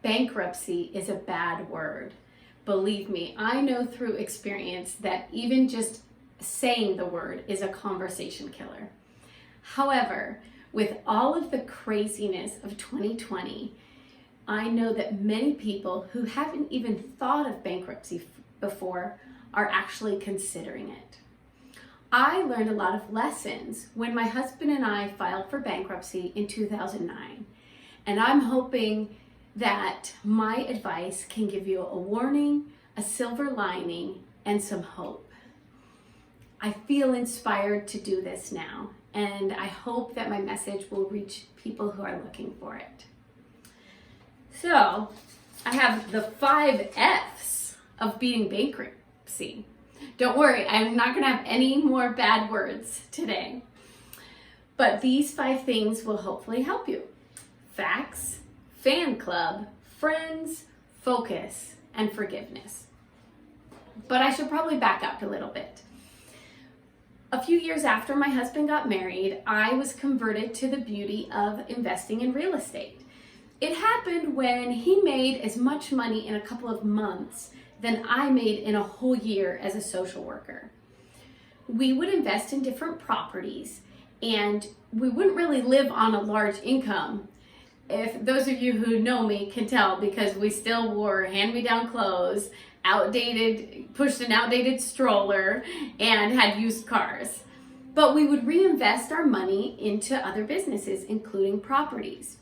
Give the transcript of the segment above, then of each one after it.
Bankruptcy is a bad word. Believe me, I know through experience that even just saying the word is a conversation killer. However, with all of the craziness of 2020, I know that many people who haven't even thought of bankruptcy before are actually considering it. I learned a lot of lessons when my husband and I filed for bankruptcy in 2009, and I'm hoping that my advice can give you a warning, a silver lining, and some hope. I feel inspired to do this now, and I hope that my message will reach people who are looking for it. So, I have the 5 F's of beating bankruptcy. Don't worry, I'm not going to have any more bad words today. But these 5 things will hopefully help you. Facts, fan club, friends, focus, and forgiveness. But I should probably back up a little bit. A few years after my husband got married, I was converted to the beauty of investing in real estate. It happened when he made as much money in a couple of months than I made in a whole year as a social worker. We would invest in different properties, and we wouldn't really live on a large income. If those of you who know me can tell, because we still wore hand-me-down clothes, pushed an outdated stroller, and had used cars. But we would reinvest our money into other businesses, including properties.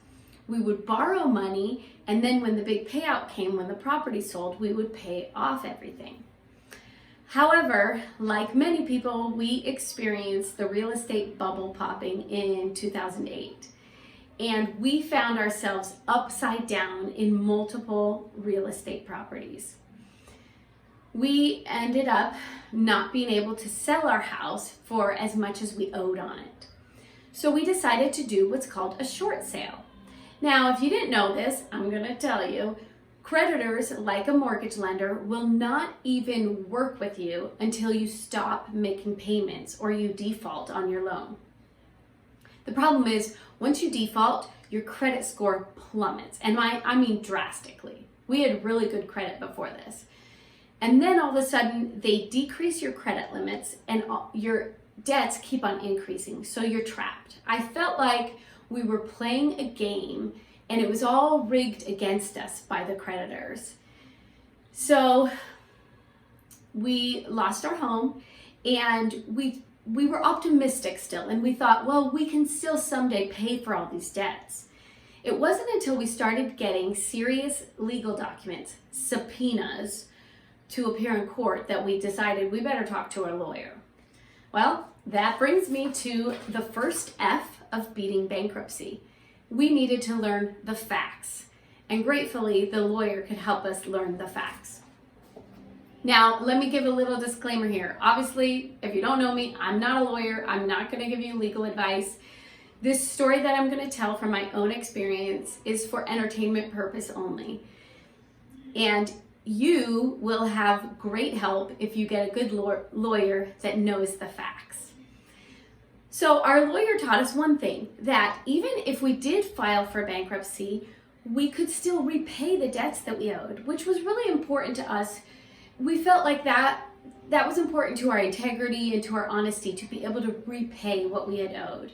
We would borrow money, and then when the big payout came, when the property sold, we would pay off everything. However, like many people, we experienced the real estate bubble popping in 2008. And we found ourselves upside down in multiple real estate properties. We ended up not being able to sell our house for as much as we owed on it. So we decided to do what's called a short sale. Now, if you didn't know this, I'm going to tell you, creditors, like a mortgage lender, will not even work with you until you stop making payments or you default on your loan. The problem is, once you default, your credit score plummets, and I mean drastically. We had really good credit before this. And then all of a sudden, they decrease your credit limits and your debts keep on increasing, so you're trapped. I felt like we were playing a game and it was all rigged against us by the creditors. So we lost our home, and we were optimistic still, and we thought, well, we can still someday pay for all these debts. It wasn't until we started getting serious legal documents, subpoenas, to appear in court that we decided we better talk to our lawyer. Well, that brings me to the first F of beating bankruptcy. We needed to learn the facts, and gratefully, the lawyer could help us learn the facts. Now, let me give a little disclaimer here. Obviously, if you don't know me, I'm not a lawyer. I'm not going to give you legal advice. This story that I'm going to tell from my own experience is for entertainment purpose only. And you will have great help if you get a good lawyer that knows the facts. So our lawyer taught us one thing, that even if we did file for bankruptcy, we could still repay the debts that we owed, which was really important to us. We felt like that was important to our integrity and to our honesty, to be able to repay what we had owed.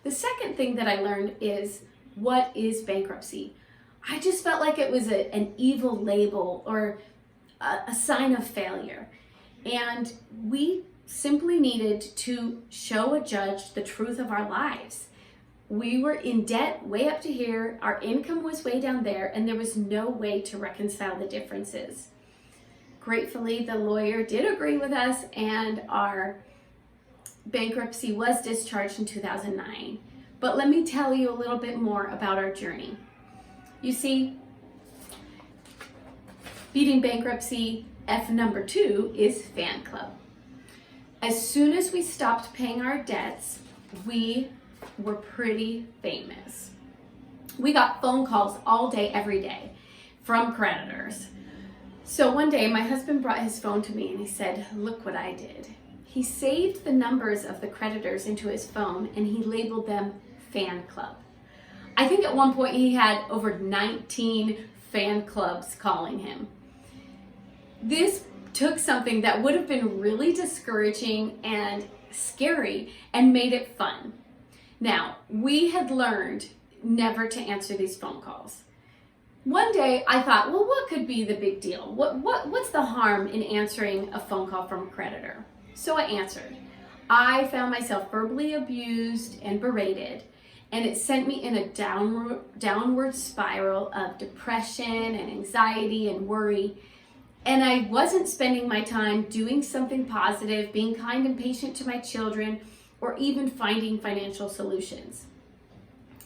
The second thing that I learned is, what is bankruptcy? I just felt like it was an evil label or a sign of failure. And we simply needed to show a judge the truth of our lives. We were in debt way up to here, our income was way down there, and there was no way to reconcile the differences. Gratefully, the lawyer did agree with us, and our bankruptcy was discharged in 2009. But let me tell you a little bit more about our journey. You see, beating bankruptcy, F number 2 is fan club. As soon as we stopped paying our debts, we were pretty famous. We got phone calls all day, every day from creditors. So one day my husband brought his phone to me and he said, "Look what I did." He saved the numbers of the creditors into his phone and he labeled them fan club. I think at one point he had over 19 fan clubs calling him. This took something that would have been really discouraging and scary and made it fun. Now, we had learned never to answer these phone calls. One day I thought, well, what could be the big deal? What's the harm in answering a phone call from a creditor? So I answered. I found myself verbally abused and berated, and it sent me in a downward spiral of depression and anxiety and worry. And I wasn't spending my time doing something positive, being kind and patient to my children, or even finding financial solutions.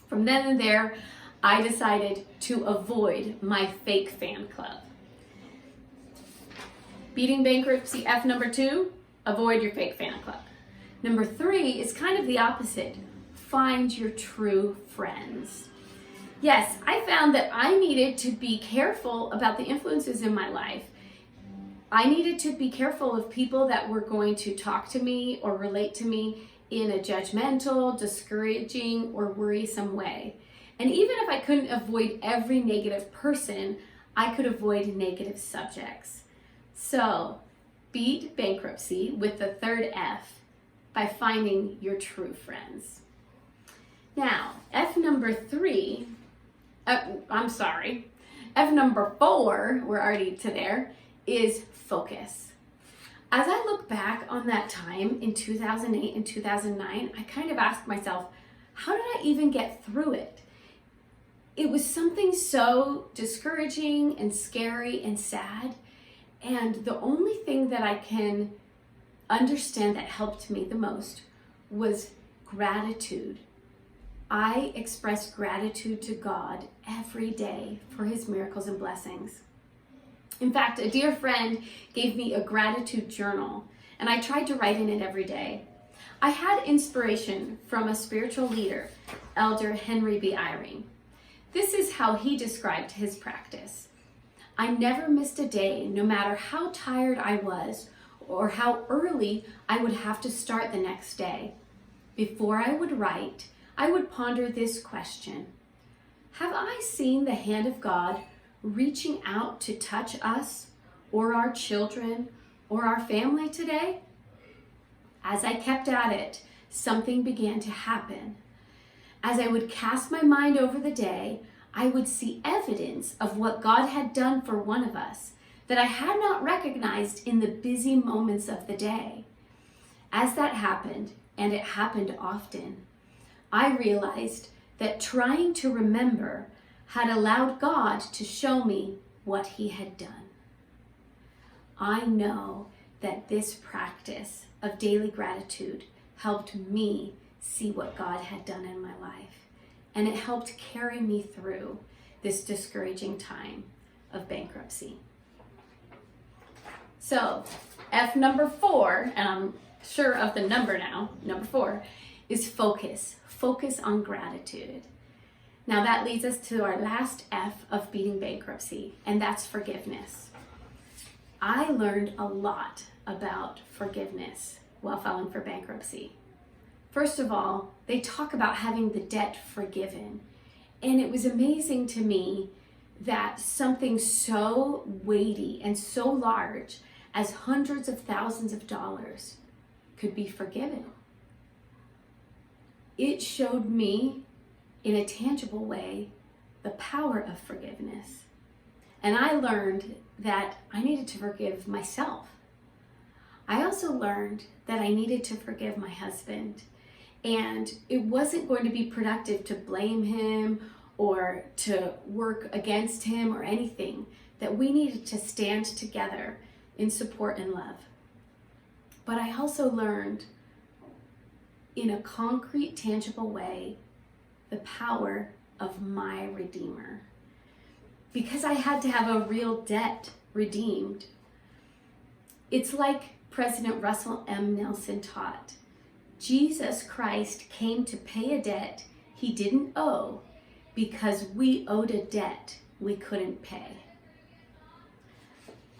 From then and there, I decided to avoid my fake fan club. Beating bankruptcy F number 2, avoid your fake fan club. Number 3 is kind of the opposite. Find your true friends. Yes, I found that I needed to be careful about the influences in my life. I needed to be careful of people that were going to talk to me or relate to me in a judgmental, discouraging, or worrisome way. And even if I couldn't avoid every negative person, I could avoid negative subjects. So, beat bankruptcy with the third F by finding your true friends. Now, F number 4, we're already to there, is focus. As I look back on that time in 2008 and 2009, I kind of asked myself, how did I even get through it? It was something so discouraging and scary and sad. And the only thing that I can understand that helped me the most was gratitude. I expressed gratitude to God every day for his miracles and blessings. In fact, a dear friend gave me a gratitude journal, and I tried to write in it every day. I had inspiration from a spiritual leader, Elder Henry B. Eyring. This is how he described his practice. I never missed a day, no matter how tired I was or how early I would have to start the next day. Before I would write, I would ponder this question: have I seen the hand of God reaching out to touch us or our children or our family today? As I kept at it, something began to happen. As I would cast my mind over the day, I would see evidence of what God had done for one of us that I had not recognized in the busy moments of the day. As that happened, and it happened often, I realized that trying to remember had allowed God to show me what he had done. I know that this practice of daily gratitude helped me see what God had done in my life, and it helped carry me through this discouraging time of bankruptcy. So, F number 4, and I'm sure of the number now, number 4, is focus. Focus on gratitude. Now that leads us to our last F of beating bankruptcy, and that's forgiveness. I learned a lot about forgiveness while filing for bankruptcy. First of all, they talk about having the debt forgiven. And it was amazing to me that something so weighty and so large as hundreds of thousands of dollars could be forgiven. It showed me in a tangible way the power of forgiveness. And I learned that I needed to forgive myself. I also learned that I needed to forgive my husband. And it wasn't going to be productive to blame him or to work against him or anything, that we needed to stand together in support and love. But I also learned in a concrete, tangible way the power of my Redeemer. Because I had to have a real debt redeemed. It's like President Russell M. Nelson taught. Jesus Christ came to pay a debt he didn't owe because we owed a debt we couldn't pay.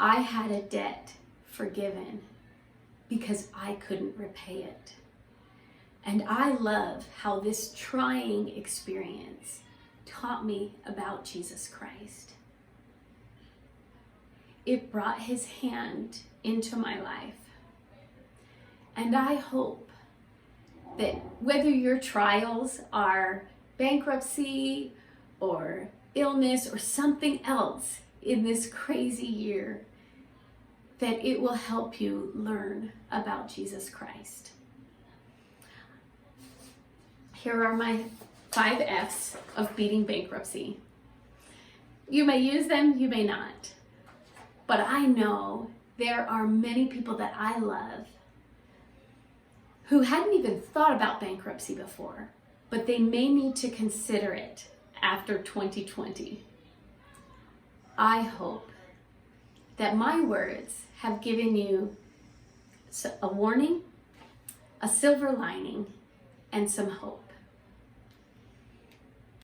I had a debt forgiven because I couldn't repay it. And I love how this trying experience taught me about Jesus Christ. it brought his hand into my life. And I hope that whether your trials are bankruptcy or illness or something else in this crazy year, that it will help you learn about Jesus Christ. Here are my 5 F's of beating bankruptcy. You may use them, you may not. But I know there are many people that I love who hadn't even thought about bankruptcy before, but they may need to consider it after 2020. I hope that my words have given you a warning, a silver lining, and some hope.